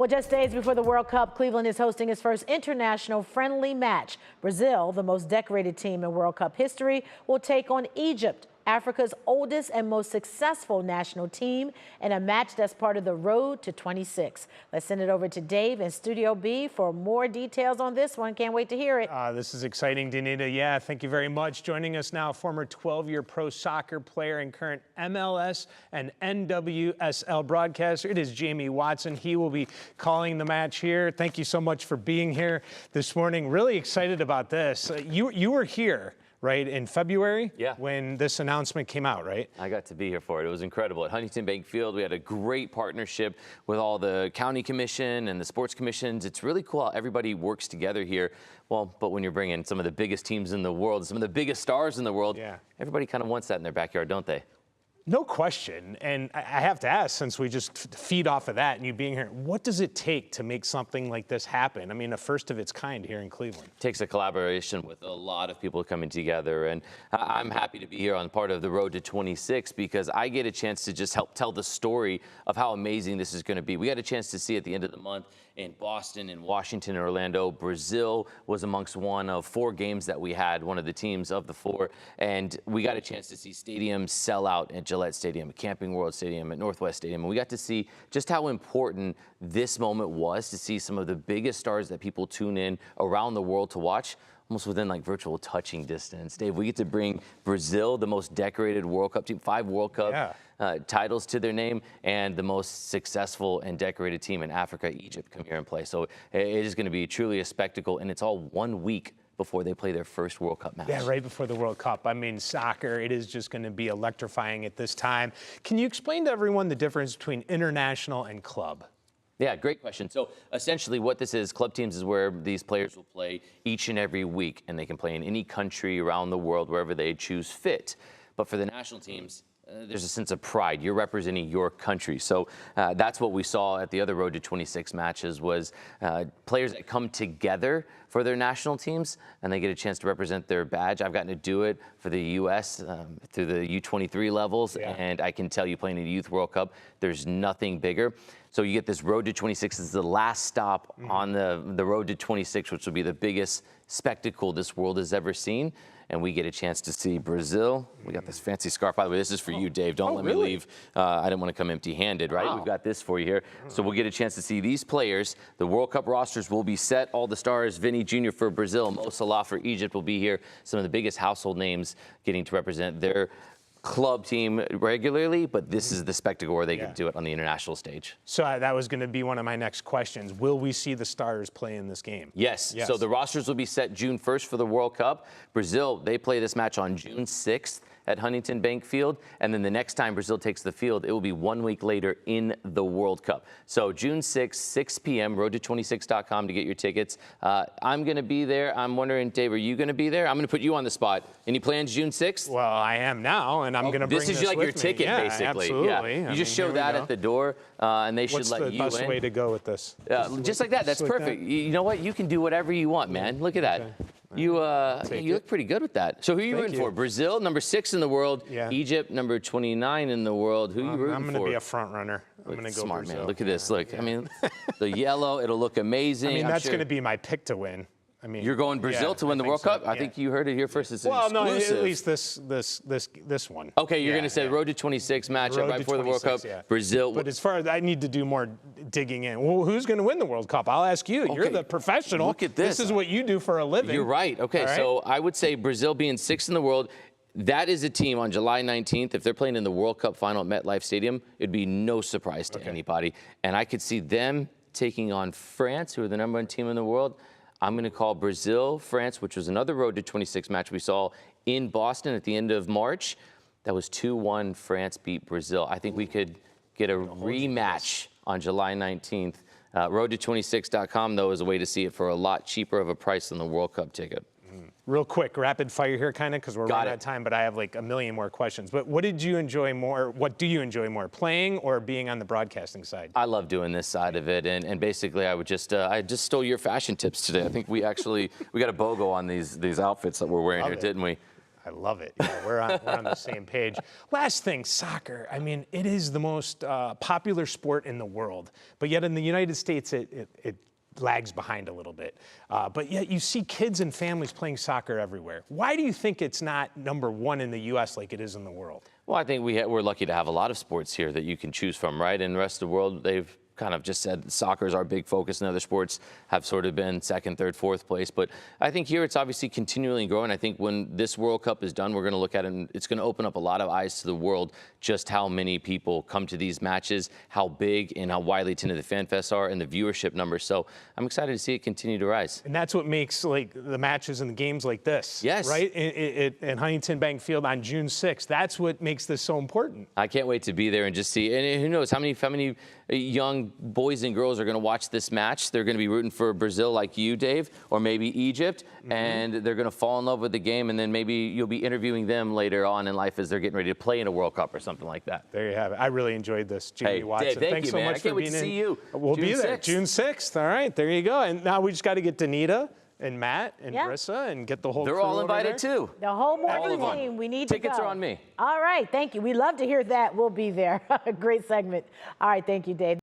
Well, just days before the World Cup, Cleveland is hosting its first international friendly match. Brazil, the most decorated team in World Cup history, will take on Egypt, Africa's oldest and most successful national team, in a match that's part of the Road to 26. Let's send it over to Dave in Studio B for more details on this one. Can't wait to hear it. This is exciting, Danita. Yeah, thank you very much. Joining us now, former 12-year pro soccer player and current MLS and NWSL broadcaster. It is Jamie Watson. He will be calling the match here. Thank you so much for being here this morning. Really excited about this. You were here, right, in February? Yeah. When this announcement came out, right? I got to be here for it. It was incredible. At Huntington Bank Field, we had a great partnership with all the county commission and the sports commissions. It's really cool how everybody works together here. Well, but when you're bringing some of the biggest teams in the world, some of the biggest stars in the world, everybody kind of wants that in their backyard, don't they? No question. And I have to ask, since we just feed off of that and you being here, what does it take to make something like this happen? I mean, a first of its kind here in Cleveland. It takes a collaboration with a lot of people coming together. And I'm happy to be here on part of the Road to 26 because I get a chance to just help tell the story of how amazing this is going to be. We had a chance to see at the end of the month in Boston, in Washington, and Orlando. Brazil was amongst one of 4 games that we had, one of the teams of the 4. And we got a chance to see stadiums sell out at Gillette Stadium, at Camping World Stadium, at Northwest Stadium. And we got to see just how important this moment was to see some of the biggest stars that people tune in around the world to watch, almost within like virtual touching distance. Dave, we get to bring Brazil, the most decorated World Cup team, 5 World Cup titles to their name, and the most successful and decorated team in Africa, Egypt, come here and play. So it is going to be truly a spectacle, and it's all 1 week before they play their first World Cup match. Yeah, right before the World Cup. I mean, soccer, it is just going to be electrifying at this time. Can you explain to everyone the difference between international and club? Yeah, great question. So essentially what this is, club teams is where these players will play each and every week, and they can play in any country around the world, wherever they choose fit. But for the national teams, there's a sense of pride. You're representing your country. So that's what we saw at the other Road to 26 matches was players that come together for their national teams, and they get a chance to represent their badge. I've gotten to do it for the U.S. Through the U23 levels, and I can tell you playing in the Youth World Cup, there's nothing bigger. So you get this Road to 26. This is the last stop on the Road to 26, which will be the biggest spectacle this world has ever seen. And we get a chance to see Brazil. We got this fancy scarf. By the way, this is for you, Dave. Don't let me leave. I didn't want to come empty-handed, right? We've got this for you here. So we'll get a chance to see these players. The World Cup rosters will be set. All the stars, Vinny Jr. for Brazil, Mo Salah for Egypt will be here. Some of the biggest household names getting to represent their club team regularly, but this is the spectacle where they can do it on the international stage. So that was going to be one of my next questions. Will we see the stars play in this game? Yes. So the rosters will be set June 1st for the World Cup. Brazil, they play this match on June 6th at Huntington Bank Field, and then the next time Brazil takes the field, it will be 1 week later in the World Cup. So June 6th, 6 p.m., road to26.com to get your tickets. I'm going to be there. I'm wondering, Dave, are you going to be there? I'm going to put you on the spot. Any plans June 6th? Well, I am now, and I'm going to bring this is like your ticket, basically. Absolutely. You just show that at the door, and they should let you in. What's the best way to go with this? Just like that. That's perfect. You know what? You can do whatever you want, man. Look at that. You look pretty good with that. So who are you rooting for? Brazil, number 6 in the world. Egypt, number 29 in the world. Who are you rooting for? I'm going to be a front runner. I'm going to go smart, Brazil. Man. Look at this. Look, I mean, the yellow, it'll look amazing. I mean, that's going to be my pick to win. I mean, you're going Brazil to win the World Cup? I think you heard it here first. It's exclusive. No, at least this one. Okay, you're going to say Road to 26 matchup right before the World Cup. Brazil. But as far as I need to do more digging in. Well, who's going to win the World Cup? I'll ask you. Okay. You're the professional. Look at this. This is what you do for a living. You're right. Okay, so I would say Brazil being 6th in the world. That is a team on July 19th. If they're playing in the World Cup final at MetLife Stadium, it'd be no surprise to anybody. And I could see them taking on France, who are the #1 team in the world. I'm going to call Brazil, France, which was another Road to 26 match we saw in Boston at the end of March. That was 2-1. France beat Brazil. I think we could get a rematch on July 19th. Road to26.com, though, is a way to see it for a lot cheaper of a price than the World Cup ticket. Real quick, rapid fire here, kind of, because we're running out of time, but I have like a million more questions. But what did you enjoy more? What do you enjoy more, playing or being on the broadcasting side? I love doing this side of it, and basically I just stole your fashion tips today. I think we got a BOGO on these outfits that we're wearing here, didn't we? I love it. We're on the same page. Last thing, soccer. I mean, it is the most popular sport in the world, but yet in the United States, it lags behind a little bit. But yet you see kids and families playing soccer everywhere. Why do you think it's not #1 in the U.S. like it is in the world? Well, I think we're lucky to have a lot of sports here that you can choose from, right? And the rest of the world, they've kind of just said soccer is our big focus, and other sports have sort of been second, third, fourth place. But I think here it's obviously continually growing. I think when this World Cup is done, we're going to look at it, and it's going to open up a lot of eyes to the world, just how many people come to these matches, how big and how widely attended the fan fests are, and the viewership numbers. So I'm excited to see it continue to rise. And that's what makes like the matches and the games like this. Yes. Right? In Huntington Bank Field on June 6th. That's what makes this so important. I can't wait to be there and just see. And who knows how many young boys and girls are going to watch this match. They're going to be rooting for Brazil like you, Dave, or maybe Egypt, and they're going to fall in love with the game, and then maybe you'll be interviewing them later on in life as they're getting ready to play in a World Cup or something like that. There you have it. I really enjoyed this, Jamie Watson. Dave, thank Thanks you, so man. much I can't for wait being to in. see you. We'll be there, 6th. June 6th. All right, there you go. And now we just got to get Danita and Matt and Brissa and get the whole They're crew all over invited there. too. The whole morning Everyone. team, we need to go. Tickets are on me. All right, thank you. We love to hear that. We'll be there. Great segment. All right, thank you, Dave.